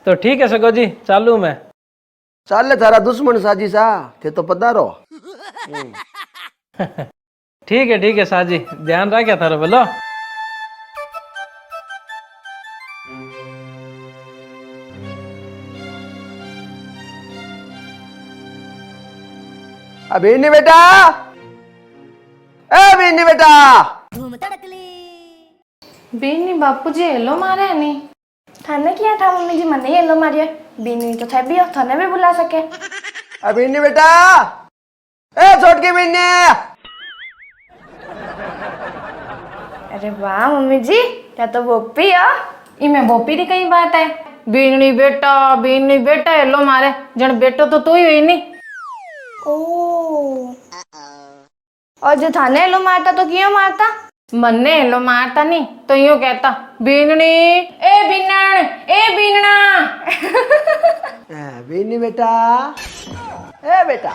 तो ठीक है सको जी, चालू मैं। चाले थारा दुश्मन साजी सा थे तो पधारो। ठीक है साजी, ध्यान रखा थारो बोलो। अभी नहीं बेटा, ए बीनी बेटा। बीनी बापूजी हेलो मारे नहीं थाने किया था मम्मी जी मने हेलो मारिए बीनी तो थे भी हो थाने भी बुला सके। अभी नहीं बेटा, ए छोटकी बीनी। अरे वाह मम्मी जी क्या तो बोपी है। इमे बोपी री कई बात है। बीनी बेटा हेलो मारे जन बेटो तो तू ही हुई नहीं। ओ और जो थाने हेलो मारता तो क्यों मारता। मन्ने हेलो मारता नहीं तो यूं कहता बीननी ए बीनना। बीनी बेटा, ए बेटा।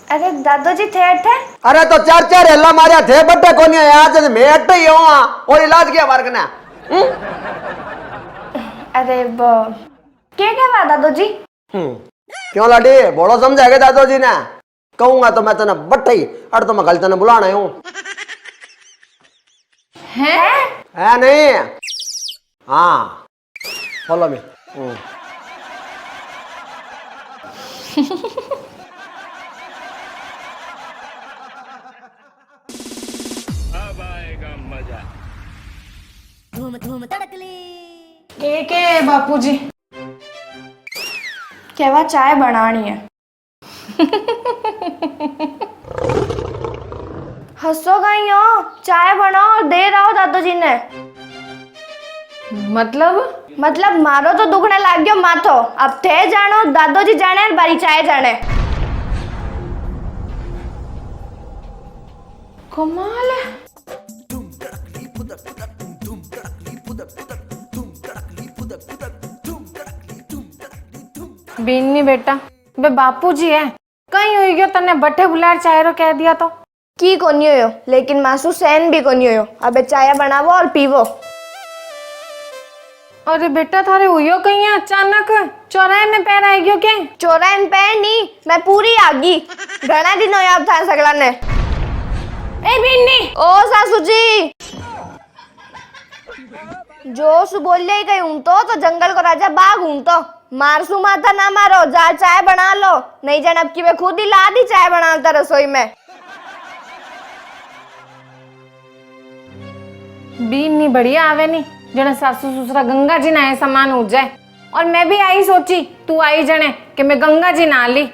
अरे दादोजी थे अठे। अरे तो चार चार हेला मारिया थे बट्टे कोनी आज मैं अट्टे ही हूं और इलाज किया बार कना। अरे वो क्या बात दादोजी। क्यों लाडी बोलो समझाएगा दादोजी ने। कहूंगा तो मैं तेने बट्टे ही अड़ तो मैं कल तेने बुलाना हूं। है नहीं। हाँ फॉलो मी। अब आएगा मजा। के बापूजी केवा चाय बनानी है। हंसो गई हो चाय बनाओ और दे रहा हो दादोजी ने। मतलब मारो तो दुखने लाग गयो माथो। अब थे जानो दादोजी जाने और बारी चाय जाने। कमाल है। बीनी बेटा बे बापूजी है कहीं हुई गयो तने बट्टे बुलार चाय रो कह दिया तो की कोनी होयो लेकिन मासू सहन भी कोनी होयो। अबे चाय बनावो और पीवो। अरे बेटा थारे हुयो कहीं अचानक चौराहे में पैर आई गयो के। चौराहे में पैर नहीं मैं पूरी आगी घना दिन होया अब था सगला ने। ए बीनी ओ सासू जी जो सु बोल ले गई हूं तो जंगल को राजा बाघ हूं तो मारसू माथा ना मारो जा चाय बना लो नहीं जान अब की वे खुद ही ला दी चाय बनाता रसोई में। बीन नहीं बढ़िया आवे नहीं जने सासू ससुरा गंगा जी ना समान हो जाए। और मैं भी आई सोची तू आई जने कि मैं गंगा जी ना ली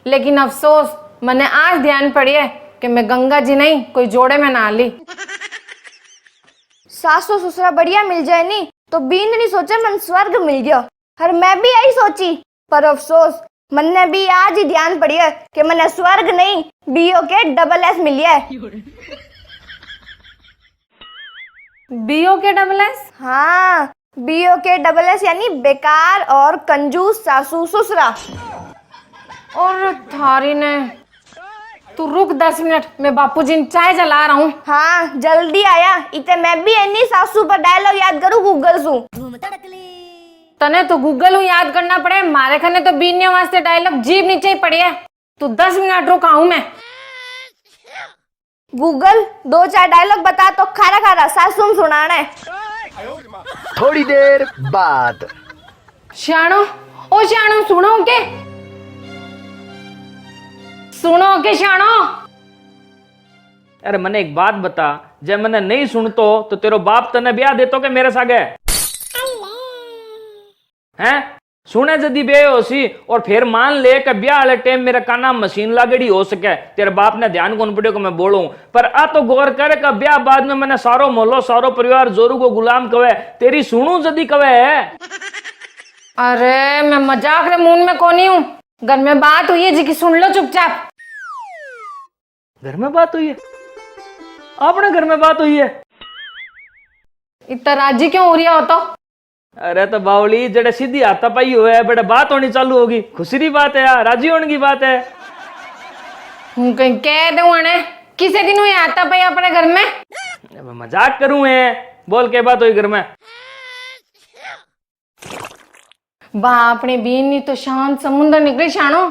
लेकिन अफसोस मने आज ध्यान पड़ी है कि मैं गंगा जी नहीं कोई जोड़े में ना ली। सासू ससुरा बढ़िया मिल जाए नहीं तो बीन नहीं सोचे मन स्वर्ग मिल गया। और मैं भी यही सोची पर अफसोस मन ने भी आज ही ध्यान पड़ी है कि मैंने स्वर्ग नहीं बीओ के डबल एस मिली है। बीओ के डबल एस। हाँ बीओ के डबल एस यानी बेकार और कंजूस सासू ससुरा। और थारी ने तू रुक 10 मिनट मैं बापूजी ने चाय जला रहा हूँ। हाँ जल्दी आया इतने मैं भी इन्हीं सासू पर डायलॉग याद करूँ गूगल सू। तने तो गूगल हूँ याद करना पड़े मारे खने तो बीने वास्ते डायलॉग जीभ नीचे ही पड़ी है। तू 10 मिनट रुक आऊं मैं। गूगल 2-4 डायलॉग बता तो खारा खारा सासू सुनाना है। थोड़ी देर बाद श्याणो ओ श्याणो सुनो के श्याणो। अरे मने एक बात बता, जब मने नहीं सुनतो तो तेरो बाप तने ब्याह देतो के मेरे सागे हैं। सुने जदी बे होसी और फिर मान ले कि ब्याह वाले टाइम मेरे काना मशीन लागड़ी हो सके तेरे बाप ने ध्यान कौन पड़े को मैं बोलूं। पर आ तो गौर करे का ब्याह बाद में मैंने सारो मोहल्लो सारो परिवार जोरू को गुलाम कवे तेरी सुनू जदी कवे है। अरे मैं मजाक रे मूड में कोनी हूँ। घर में बात हुई है जी की सुन लो चुपचाप। घर में बात हुई है? अपने घर में बात हुई है? इतना राजी क्यों हो रही हो तो? अरे तो बावली जड़े सीधी हाथा पाई हुए है बेटा बात होनी चालू होगी। खुशी की बात है यार, राजी होने की बात है। हूं कहीं कह दूं अने किसे दिन हुए आता भाई अपने घर में? अब मजाक करूं है, बोल के बात हुई घर में। बाप रे बीनी तो शांत समुंदर निकली शानो।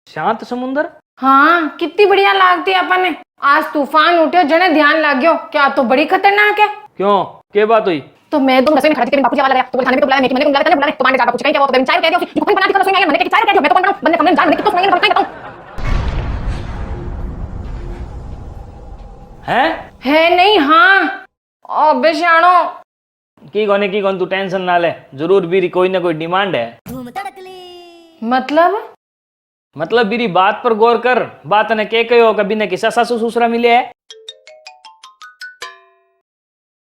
शांत समुंदर? हाँ कितनी बढ़िया लागती है अपन ने। आज तूफान उठे जने ध्यान लाग गयो, क्या तो बड़ी खतरनाक है। क्यों, क्या बात हुई? तो मैं तुम रसोई में खड़ा थी, बापू जी आवाज लगाया तो थाने में तो बुलाया, मैंने तुम बुलाया तो माने पूछ कहीं क्या वो तो चाय कह दियो कि कोई बनाती कर रसोई में, मैंने कि चाय कह दियो, मैं तो बंदे कमरे में जान मैंने कितो सुनाई बताऊं है नहीं। हाँ अबे शानो की कौन तू टेंशन ना ले, जरूर बीरी कोई ना कोई डिमांड है। मतलब बीरी बात पर गौर कर, बात ने के कहो कभी ने किसा सासू ससुरा मिले है।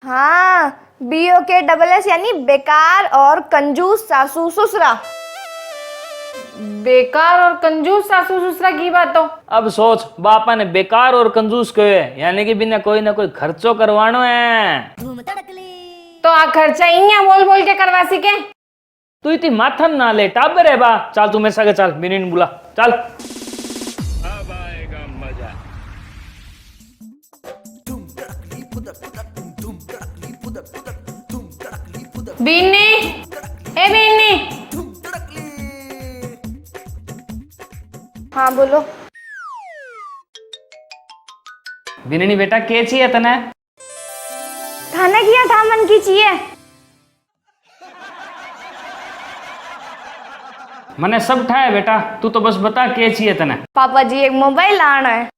हाँ BOKSS यानी बेकार और कंजूस सासू ससुरा। बेकार और कंजूस सासू ससुरा की बात हो। अब सोच, बापा ने बेकार और कंजूस कहे यानी कि बिना कोई ना कोई खर्चो करवानो है। तो आ खर्चा इन्या बोल बोल के करवा सके। तू इतनी माथन ना ले, टाबर है बा। चल तू मेरे साथ चल, बिनी बुला चल। अब आएगा मजा। बीनी, ए बीनी। हाँ बोलो। बिनी बेटा के चाहिए तने? खाना किया था मन की चाहिए। मने सब ठाए बेटा, तू तो बस बता के चाहिए तने। पापा जी एक मोबाइल लाना है।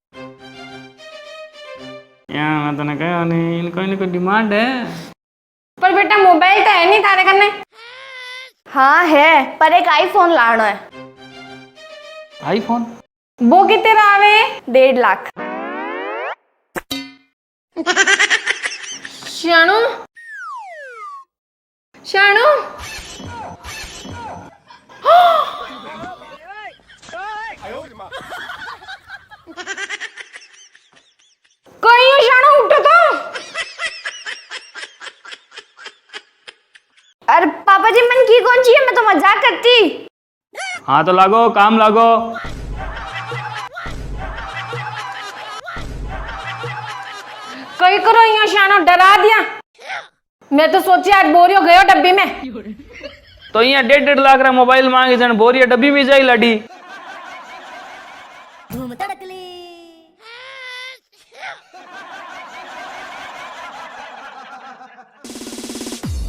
यार मैं तने कहो नहीं, इनको डिमांड है। पर बेटा मोबाइल तो है नहीं थारे कने। हाँ है, पर एक आईफोन लाना है। आईफोन? वो कितने आवे? 1.5 लाख। शानू शानू कोई हो शानू, उठो तो। अरे पापा जी मन की कौन चाहिए, मैं तो मजाक करती। हाँ तो लागो, काम लागो। कोई करो यहाँ शानो, डरा दिया। मैं तो सोची आज बोरियो गयो डब्बी में। तो यहाँ 1.5 लाख रा मोबाइल मांगे जन बोरिया डब्बी में जाई लाडी।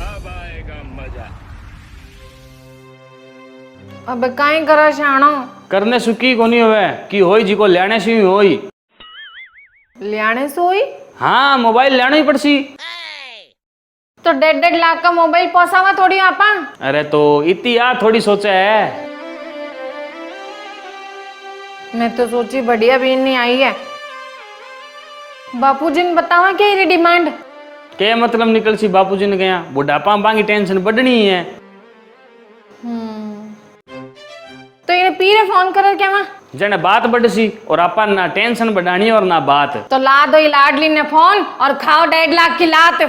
अब आएगा मजा। अब काई करा शानो? करने सुकी कोनी होवे कि होई जी को लेने से ही होई। लियाने सोई? हाँ मोबाइल लेना ही पड़सी। तो 1.5 लाख का मोबाइल पोसावा थोड़ी आपा। अरे तो इतनी आ थोड़ी सोचा है। मैं तो सोची बढ़िया भी नहीं आई है। बापूजी ने बतावा क्या ये डिमांड? के मतलब निकल सी बापूजी ने गया, बुढ़ापा बांगी टेंशन बढ़नी है। तो ये पीरे फोन कर क्या वहाँ? जने बात बढ़ सी और अपन ना टेंशन बढ़ानी और ना बात। तो ला दो लाडली ने फोन और खाओ 1.5 लाख की लात।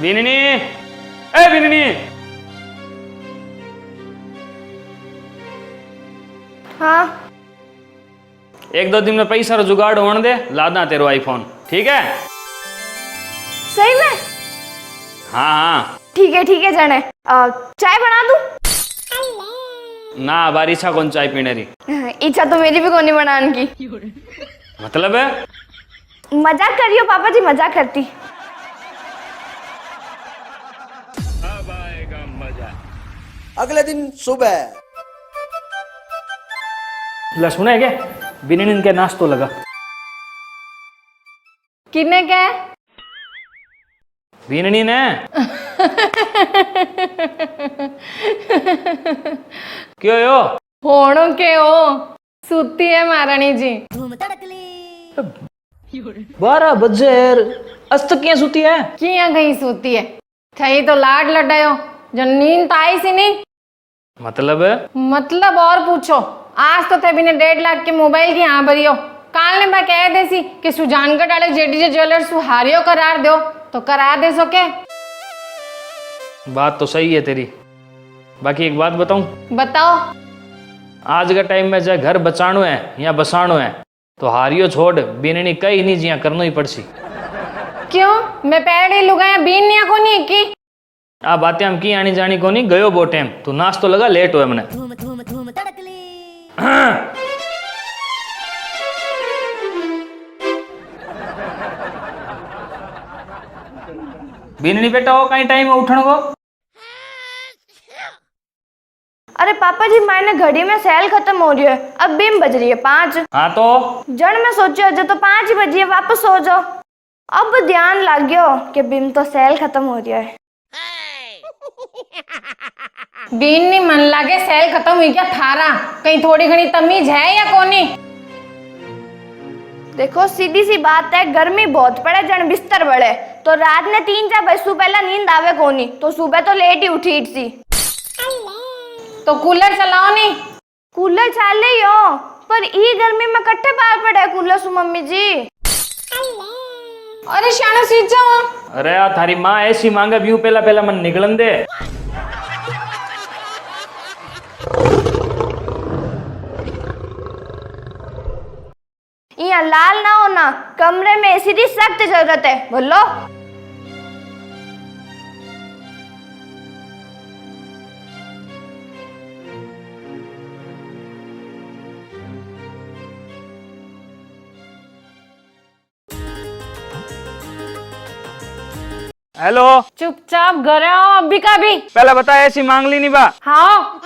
बिननी, ए बिननी। हाँ 1-2 दिन में पैसा रो जुगाड़ होने दे, लादा तेरो आईफोन, ठीक है? सही में? हाँ हाँ। ठीक है जाने। चाय बना दूं? ना बारी इच्छा कौन चाय पीने री। इच्छा तो मेरी भी कोनी बनाने की। मतलब है? मजाक करियो पापा जी, मजाक करती। अब आएगा मजा। अगले दिन सुबह सुना है क्या? बिननी के नाश्तो लगा। किने क्या है? बिननी ने। क्यों यो? होनो के हो सूती है महारानी जी। 12 बजे अस्त क्या सुती है? किया गई सूती है? थई तो लाड लडायो, जो नींद तो आई सी नहीं। मतलब और पूछो। आज तो थे बिना 1.5 लाख के मोबाइल की हाँ भरियो। काल ने बा कह दे सी कि सुजानगढ़ वाले JDJ ज्वेलर्स हारियो करार दो तो करा दे सो के। बात तो सही है तेरी, बाकी एक बात बताऊं, बताओ। आज के टाइम में चाहे घर बचानो है या बसानो है तो हारियो छोड़ बीननी कई नहीं जिया करनो ही पड़सी। क्यों? मैं पैड़ी लुगाया बीनिया को नहीं की। आ बातें हम की आनी जानी को नहीं गयो बो टाइम तू नाच तो लगा लेट हुए मने। बीननी बेटा हो कहीं टाइम है उठने को। अरे पापा जी मैंने घड़ी में सेल खत्म हो रही है, अब बीम बज रही है 5। हाँ तो जन में सोचो जो तो 5 ही बजी है, वापस सो जाओ। अब ध्यान लग गयो कि बीम तो सेल खत्म हो रही है। बीन नहीं मन लागे सेल खत्म हुई क्या थारा? कहीं थोड़ी घनी तमीज है या कोनी? देखो सीधी सी बात है, गर्मी बहुत पड़े जन बिस्तर बड़े तो रात ने 3-4 बजे सुबह पहला नींद आवे कोनी तो सुबह तो लेट ही उठी सी। तो कूलर चलाओ नहीं। कूलर चाल रही हो पर ई गर्मी में कट्ठे बाहर पड़े कूलर सु मम्मी जी। अरे शानो सीख जाओ। अरे यार थारी माँ ऐसी मांगे भी पहला पहला मन निकलन दे। यहाँ लाल ना हो ना, कमरे में एसी की सख्त जरूरत है बोलो। हेलो चुपचाप घर आओ अभी का भी। पहले बता ऐसी मांग ली नहीं बा। हाँ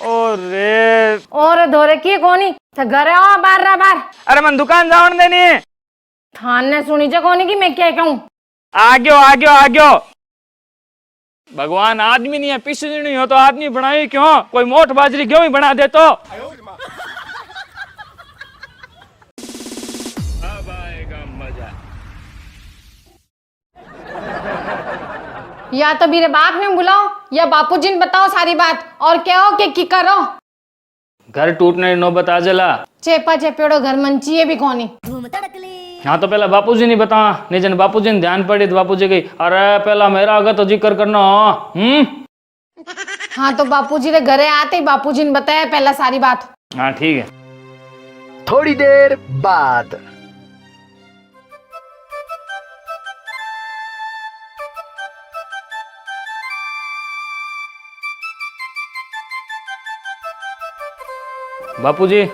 ओरे और धोरे की कोनी तो घर आओ बाहर रहा बाहर। अरे मन दुकान जावन देनी थान ने सुनी जा कोनी की मैं क्या कहूँ। आग्यो आग्यो आग्यो। भगवान आदमी नहीं है पिछड़ी नहीं हो तो आदमी बनाई क्यों? कोई मोट बाजरी क्यों ही बना दे तो। अब आएगा मजा। या तो मेरे बाप ने बुलाओ या बापूजी ने बताओ सारी बात और कहो कि करो। घर टूटने नौबत आ जला। चेपा चेपेड़ो घर मंचिए भी कोनी। हाँ तो पहला बापूजी नहीं बता नहीं जन बापूजी ने ध्यान पड़ी तो बापूजी गई अरे पहला मेरा आगे तो जिक्र करना। हाँ तो बापूजी ने घरे आते ही बापूजी ने बताया पहला सारी बात। हाँ ठीक है। थोड़ी देर बाद बापूजी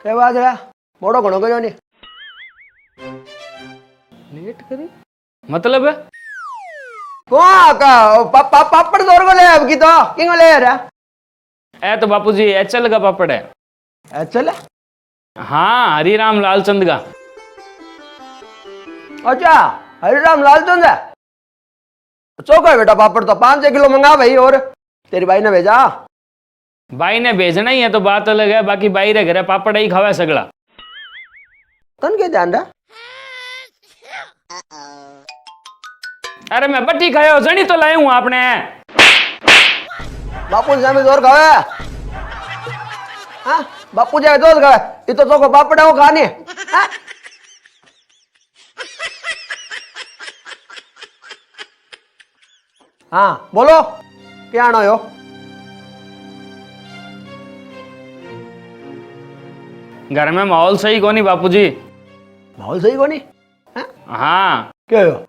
क्या बात है मोड़ो घणो करो नहीं लेट करी मतलब है पापड़ दौर को ले अब की तो किंग ले रहा ए तो बापूजी एचएल का पापड़ है। चल हाँ हरिराम लालचंद का। अच्छा हरिराम लालचंद है। चौका है बेटा पापड़ तो 5 किलो मंगा भाई। और तेरी भाई ने भेजा? भाई ने भेजना ही है तो बात अलग है, बाकी भाई रे घरे पापड़ ही खावा सगला। तन के ध्यान रहा? अरे मैं बट्टी खायो जनी तो लाए हूँ आपने। बापू जी हमें जोर खावे। हाँ बापू जी जोर खावे ये तो चौको पापड़ है वो खाने। हाँ? हाँ बोलो क्या आना हो? घर में माहौल सही कोनी बापूजी। माहौल सही कोनी? हाँ क्या हो?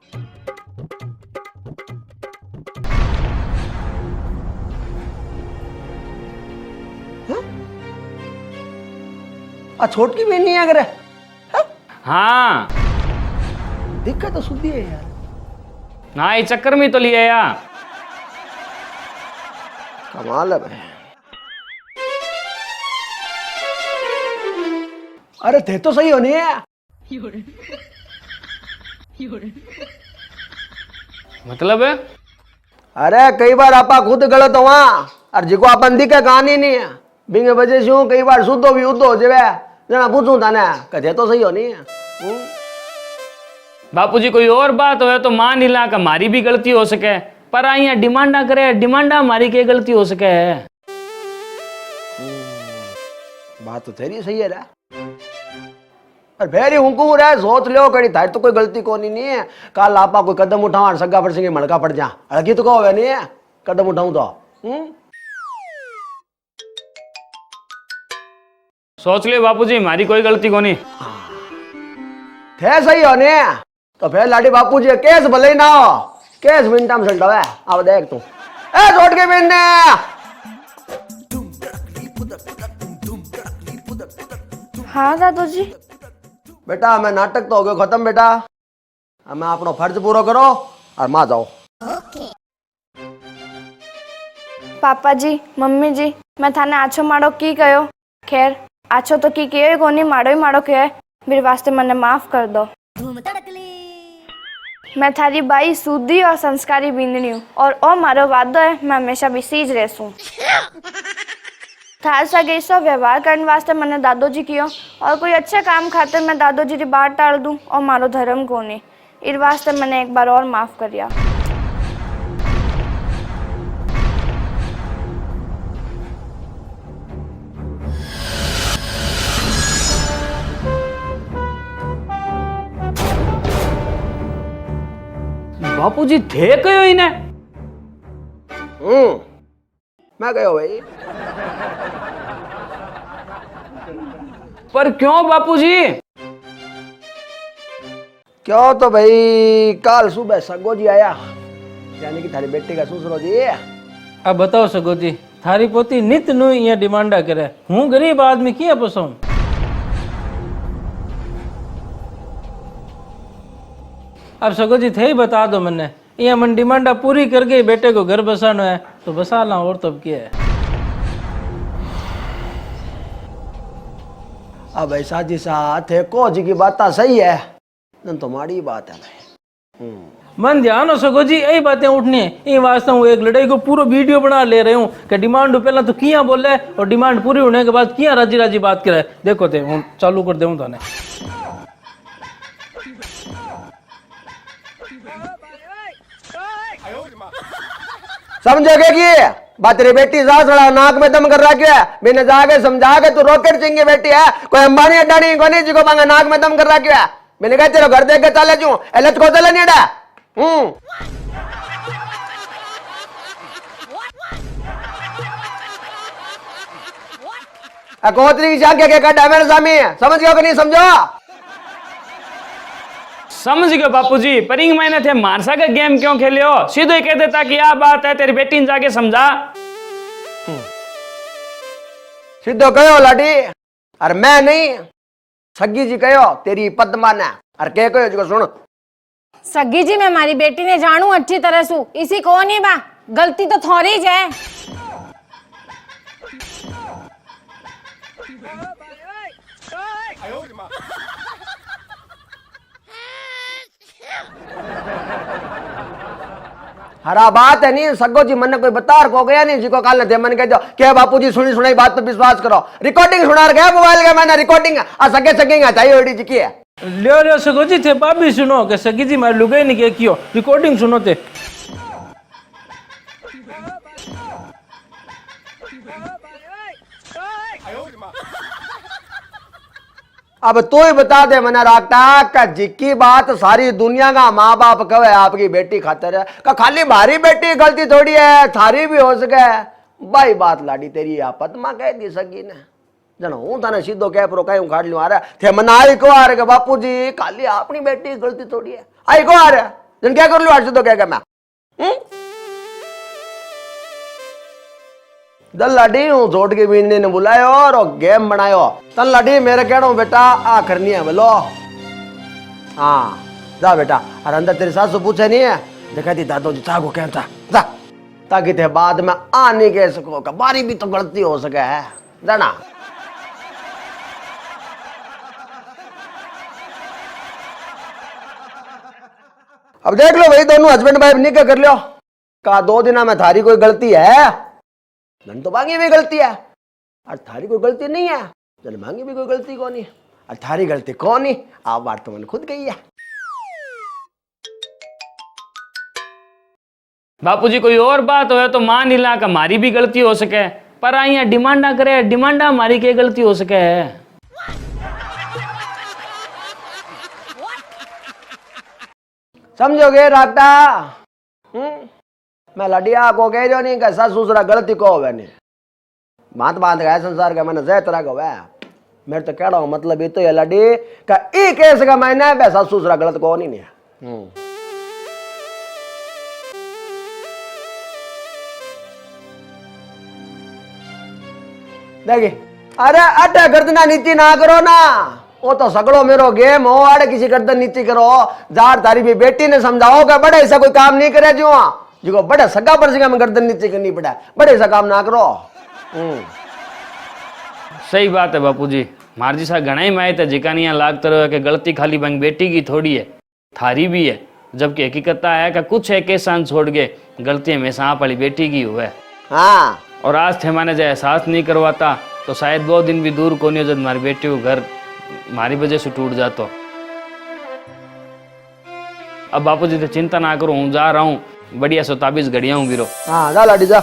छोटकी बहन नहीं अगर हाँ दिक्कत तो सुधी है यार। हाँ ये चक्कर में तो लिया यार। कमाल है भाई। अरे थे तो सही होनी है। मतलब है अरे कई बार आपा खुद गलत हुआ और जिको अपन दिखे कहानी नहीं है बिंगे वजह से कई बार शुद्धो भी उद्धो जेवे जना पूछूं था ना कहे तो सही होनी है। बापूजी कोई और बात हो तो मान ला कि हमारी भी गलती हो सके पर यहाँ डिमांडा करे डिमांडा हमारी क्या गलती हो सके है। बात तो तेरी सही है रा। पर फिर हुकूम रहे सोच लो कड़ी थारी तो कोई गलती कोनी नहीं है। कल आपा कोई कदम उठाओ सगा पर सिंह मड़का पड़ जा हल्की तो कहो नहीं है कदम उठाऊं तो सोच लियो बापूजी हमारी कोई गलती को नहीं। थे सही हो ने तो फिर लाडी बापू जी केस भले ही ना हो केस मिनटा में सल्टा है अब देख तू ए छोड़ के बिनने हाँ दादू जी। बेटा मैं नाटक तो हो गयो खत्म बेटा अब मैं अपनो फर्ज पूरा करो और मां जाओ। पापा जी मम्मी जी मैं थाने आछो माड़ो की कयो खैर आछो तो की कयो कोनी माड़ो ही माड़ो कहे मेरे वास्ते मने माफ कर दो। मैं थारी बाई सूधी और संस्कारी बींदनी हूँ और ओ मारो वादो है मैं हमेशा बिसीज रहूं। थार सगे सो व्यवहार करने वास्ते मैंने दादो जी कियो और कोई अच्छे काम खातिर मैं दादो जी की बात टाल दूं और मारो धर्म कोनी इस वास्ते मैंने एक बार और माफ करिया। बापूजी थे कयो इने मैं गयो भाई पर क्यों बापूजी? क्यों तो भाई कल सुबह सगो जी आया यानी कि थारी बेटी का ससुरो जी अब बताओ सगो जी थारी पोती नित नु यहाँ डिमांडा करे हूँ गरीब आदमी किया पसो। अब सगो जी थे ही बता दो मैंने यहाँ मन डिमांडा पूरी करके बेटे को घर बसाना है तो बसा ला और तो क्या है। अब ऐसा जी साथ है को जी की बात सही है न तो माड़ी बात है भाई। मन ध्यान हो सको जी यही बातें उठनी है ये वास्ते हूँ एक लड़ाई को पूरा वीडियो बना ले रहे हूँ कि डिमांड पहला तो किया बोले और डिमांड पूरी होने के बाद किया राजी राजी बात करे देखो थे हूँ चालू कर दूँ थाने। समझोगे कि बात तेरी बेटी सास बड़ा नाक में दम कर रखी है मैंने जाके समझा के तू रॉकेट सिंह की बेटी है कोई अंबानी अड्डानी को नहीं जिको बांगा नाक में दम कर रखी है मैंने कहा तेरे घर देख के चले जू एलच को चले नहीं डा कोतरी की जाके के कटा मेरे सामी समझ गयो कि नहीं समझो? समझ गयो बापूजी पर इंग मैंने थे मारसा का गेम क्यों खेले हो सीधे ही कह देता कि यह बात है तेरी बेटी ने जाके समझा। सीधो कहो लाडी और मैं नहीं सगी जी कहो तेरी पद्मा ने और के कहो जिको सुन सगी जी मैं हमारी बेटी ने जानू अच्छी तरह से इसी को नहीं बा गलती तो थोड़ी ही है। हरा बात है नहीं सगो जी मन कोई बता को गया नहीं जिको काल ने मन कह दो क्या बापूजी सुनी सुनाई बात पे विश्वास करो रिकॉर्डिंग सुना गया मोबाइल का मैंने रिकॉर्डिंग आ सके सकेगा चाहिए ओडी जी की है लियो लियो सगो जी थे बाबी सुनो कि सगी जी मार लुगाई नहीं के कियो रिकॉर्डिंग सुनो थे। अब तू ही बता दे मना रागता का जिक्की बात सारी दुनिया का माँ बाप कहे आपकी बेटी खातर है का खाली भारी बेटी गलती थोड़ी है थारी भी हो सके भाई बात लाडी तेरी आपत माँ कह दी सकी ने जन हूँ थाने सीधो कह प्रो कहीं उखाड़ लियो आ रहा थे मना आई को आ रहा बापू जी खाली अपनी बेटी गलती थोड़ी है आई को आ रहा जन क्या कर लू आज सीधो कह मैं दल लाडी हूँ जोड़ के बीनने ने बुलायो और गेम बनायो तल लाडी मेरे कह रहा हूँ बेटा आ करनी है बोलो हाँ जा बेटा और अंदर तेरी सासू पूछे नहीं है देखा थी दादो जी चाहो क्या था जा ताकि थे बाद में आ नहीं कह सको बारी भी तो गलती हो सके है जाना। अब देख लो भाई दोनों हस्बैंड वाइफ नहीं क्या कर लो का 2 दिन में थारी कोई गलती है धन तो मांगी भी गलती है और थारी कोई गलती नहीं है जन मांगी भी कोई गलती कौन नहीं और थारी गलती कौन नहीं आप बात तो मैंने खुद कही है। बापूजी कोई और बात हो तो मान ला कि हमारी भी गलती हो सके पर यहाँ डिमांडा करे डिमांडा हमारी क्या गलती हो सके है। समझोगे रागटा? मैं लड़िया को कह रही नहीं कि सास ससुरा गलती को होवे नहीं, बात बात का है संसार का मैंने जय तरह का हुआ है। मेरे तो कह रहा हूँ मतलब ये तो ये लड़ी का ई केस का मैंने वैसा ससुरा गलत को नहीं है। देखिए अरे अटे गर्दना नीचे ना करो ना, वो तो सगड़ो मेरो गेम हो, अरे किसी गर्दन नीचे करो। जार तारी भी बेटी ने समझाओ कि बड़े ऐसा कोई काम नहीं करे जो बड़े सगा पर से में गर्दन नीचे करनी पड़ा, बड़े ऐसा काम ना करो। सही बात है बापूजी, मारजी सा घना ही माए थे जिकानी यहाँ लागते रहो कि गलती खाली बंग बेटी की थोड़ी है, थारी भी है। जबकि हकीकत है कि कुछ एक एहसान छोड़ के गलती हमेशा आप वाली बेटी की हुआ है। हाँ और आज थे मैंने जो एहसास नहीं करवाता तो शायद वो दिन भी दूर को नहीं जब हमारी बेटी को घर हमारी वजह से टूट जाता। अब बापूजी तो चिंता ना करो, हूँ जा रहा हूँ, बढ़िया सो ताबीज घड़िया हूँ बीरो। हाँ जा लाडी जा।